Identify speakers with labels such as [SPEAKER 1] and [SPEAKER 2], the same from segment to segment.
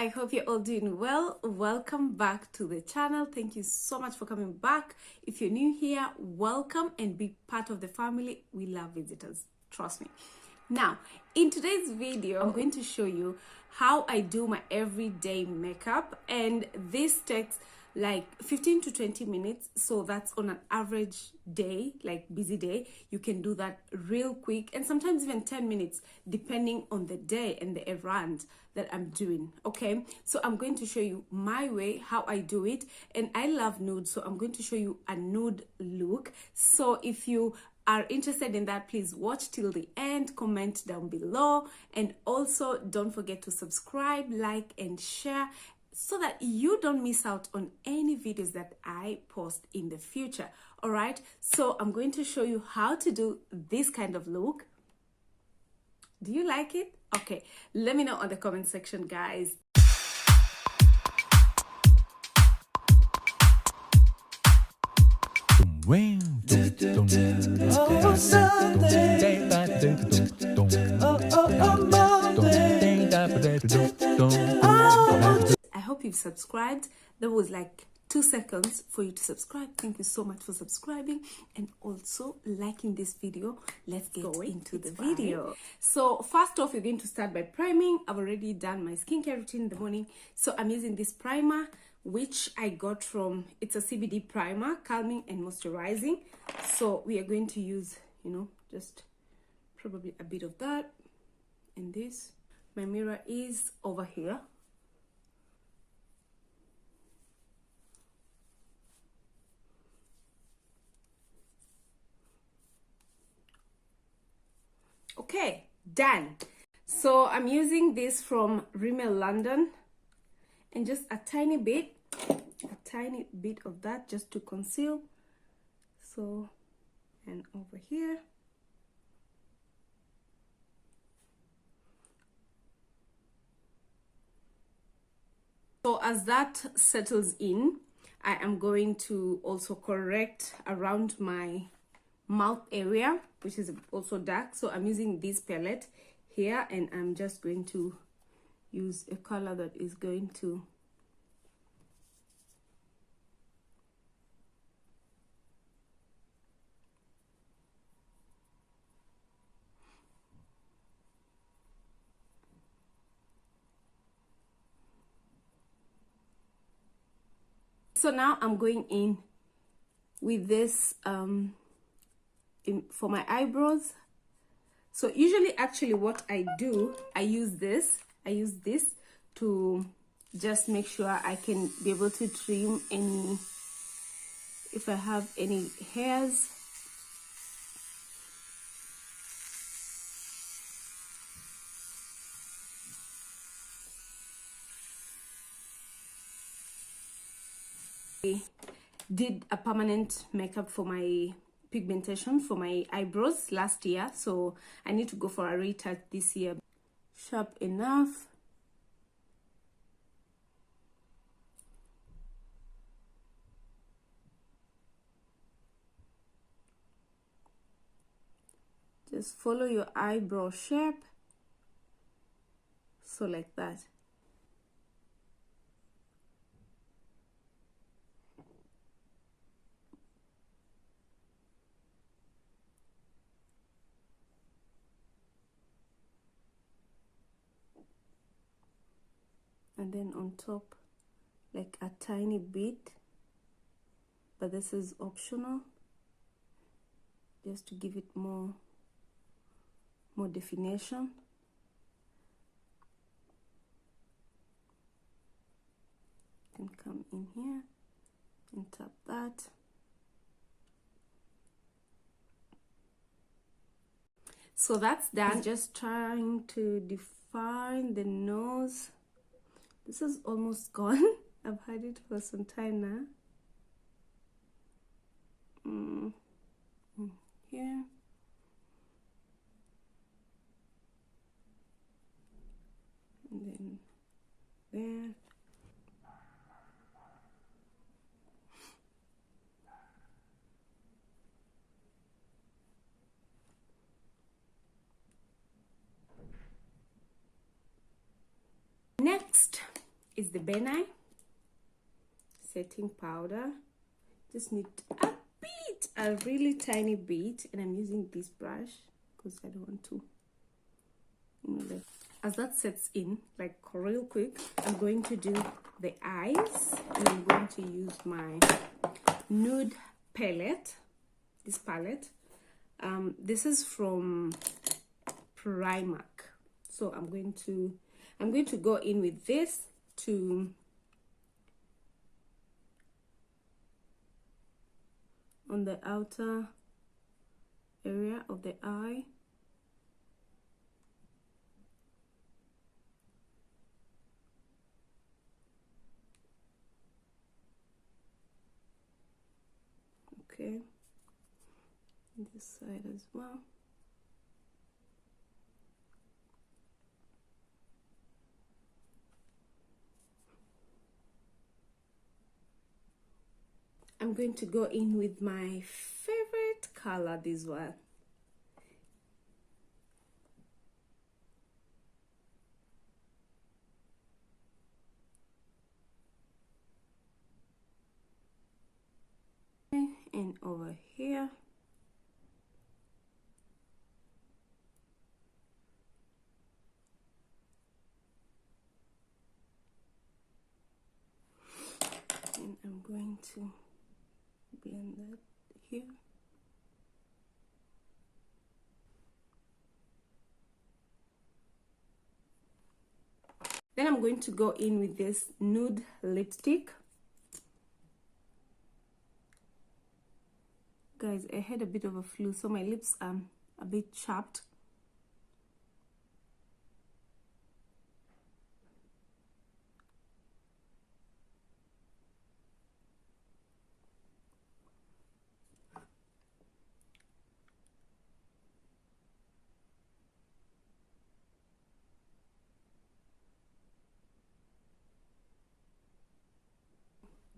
[SPEAKER 1] I hope you're all doing well. Welcome back to the channel. Thank you so much for coming back. If you're new here, welcome and be part of the family. We love visitors, trust me. Now, in today's video, I'm going to show you how I do my everyday makeup, and this takes like 15 to 20 minutes. So that's on an average day, like busy day. You can do that real quick, and sometimes even 10 minutes depending on the day and the errand that I'm doing. Okay, so I'm going to show you my way, how I do it. And I love nude, so I'm going to show you a nude look. So if you are interested in that, please watch till the end, comment down below, and also don't forget to subscribe, like, and share so that you don't miss out on any videos that I post in the future. All right, so I'm going to show you how to do this kind of look. Do you like it? Okay, let me know on the comment section, guys. I hope you've subscribed. That was like 2 seconds for you to subscribe. Thank you so much for subscribing and also liking this video. Let's get into the video. So first off, we're going to start by priming. I've already done my skincare routine in the morning, so I'm using this primer which I got from, it's a CBD primer, calming and moisturizing. So we are going to use, just probably a bit of that. And this, my mirror is over here. Okay, done. So I'm using this from Remil London, and just a tiny bit of that just to conceal. So, and over here. So as that settles in, I am going to also correct around my mouth area, which is also dark. So I'm using this palette here, and I'm just going to use a color that is going to so now I'm going in with this for my eyebrows. So usually, actually, what I do, I use this to just make sure I can be able to trim any, if I have any hairs. I did a permanent makeup for my pigmentation for my eyebrows last year, so I need to go for a retouch this year. Sharp enough. Just follow your eyebrow shape, so like that. And then on top, like a tiny bit, but this is optional, just to give it more definition. Then come in here and tap that. So that's done. Just trying to define the nose. This is almost gone. I've had it for some time now. Here. And then there. Next, is the Benye setting powder. Just need a bit, a really tiny bit, and I'm using this brush because I don't want to, you know, like, as that sets in, like real quick, I'm going to do the eyes, and I'm going to use my nude palette, this palette. This is from Primark, so I'm going to go in with this to on the outer area of the eye. Okay, this side as well. I'm going to go in with my favorite color, this one. And over here. And I'm going to blend that here. Then I'm going to go in with this nude lipstick. Guys, I had a bit of a flu, so my lips are a bit chapped.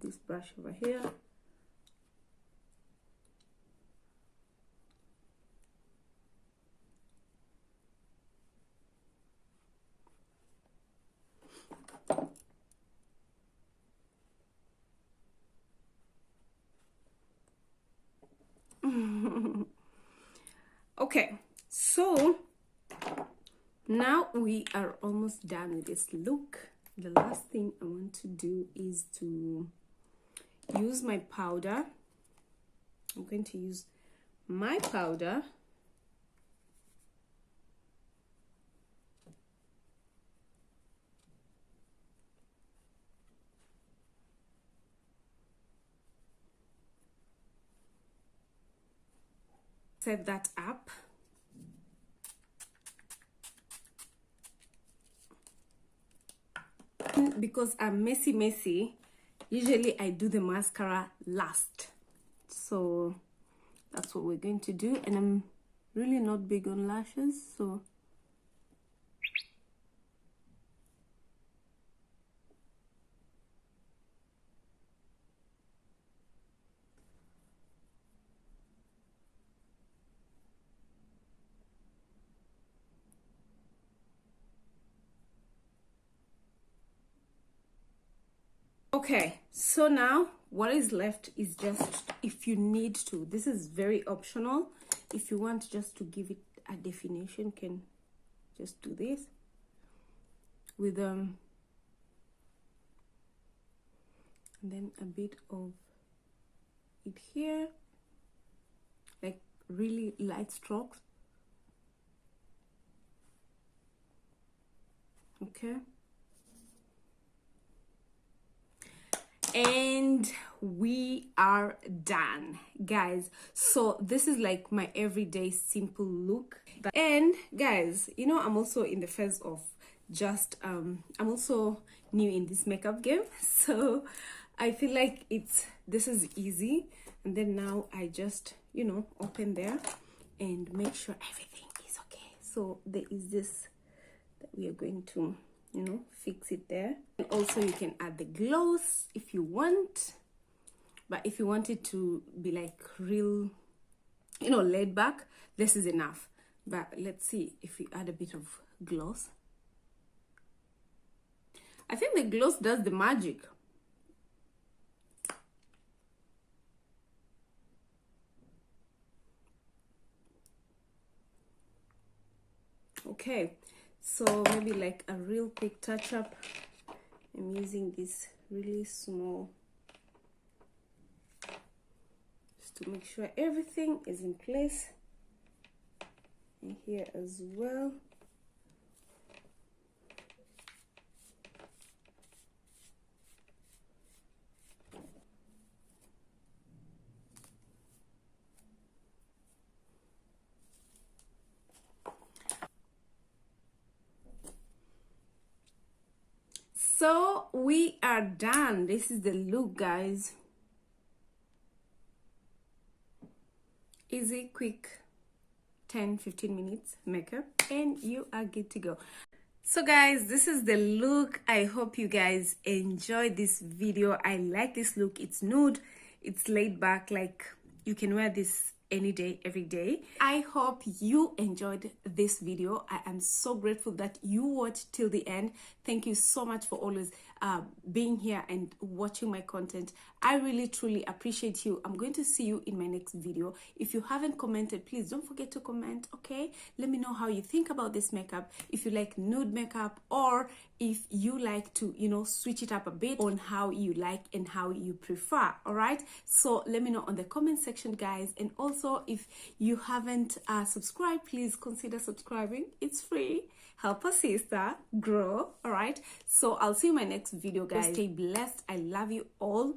[SPEAKER 1] This brush over here. Okay, so now we are almost done with this look. The last thing I want to do is to use my powder. I'm going to use my powder set that up. Because I'm messy, usually I do the mascara last, so that's what we're going to do. And I'm really not big on lashes, so okay, so now what is left is just, if you need to, this is very optional. If you want just to give it a definition, can just do this with and then a bit of it here, like really light strokes. Okay, and we are done, guys. So this is like my everyday simple look. And guys, you know, I'm also in the phase of just I'm also new in this makeup game, so I feel like this is easy. And then now I just, you know, open there and make sure everything is okay. So there is this that we are going to, you know, fix it there. And also you can add the gloss if you want, but if you want it to be like real, you know, laid back, this is enough. But let's see if we add a bit of gloss. I think the gloss does the magic. Okay, so maybe like a real quick touch up. I'm using this really small just to make sure everything is in place, and here as well. So we are done. This is the look, guys. Easy, quick, 10-15 minutes makeup and you are good to go. So guys, this is the look. I hope you guys enjoyed this video. I like this look. It's nude, it's laid back, like you can wear this any day, every day. I hope you enjoyed this video. I am so grateful that you watched till the end. Thank you so much for always being here and watching my content. I really truly appreciate you. I'm going to see you in my next video. If you haven't commented, please don't forget to comment, okay? Let me know how you think about this makeup, if you like nude makeup, or if you like to, you know, switch it up a bit on how you like and how you prefer. All right, so let me know on the comment section, guys. And also, if you haven't subscribed, please consider subscribing. It's free. Help a sister grow. All right, so I'll see you in my next video, guys. Stay blessed. I love you all.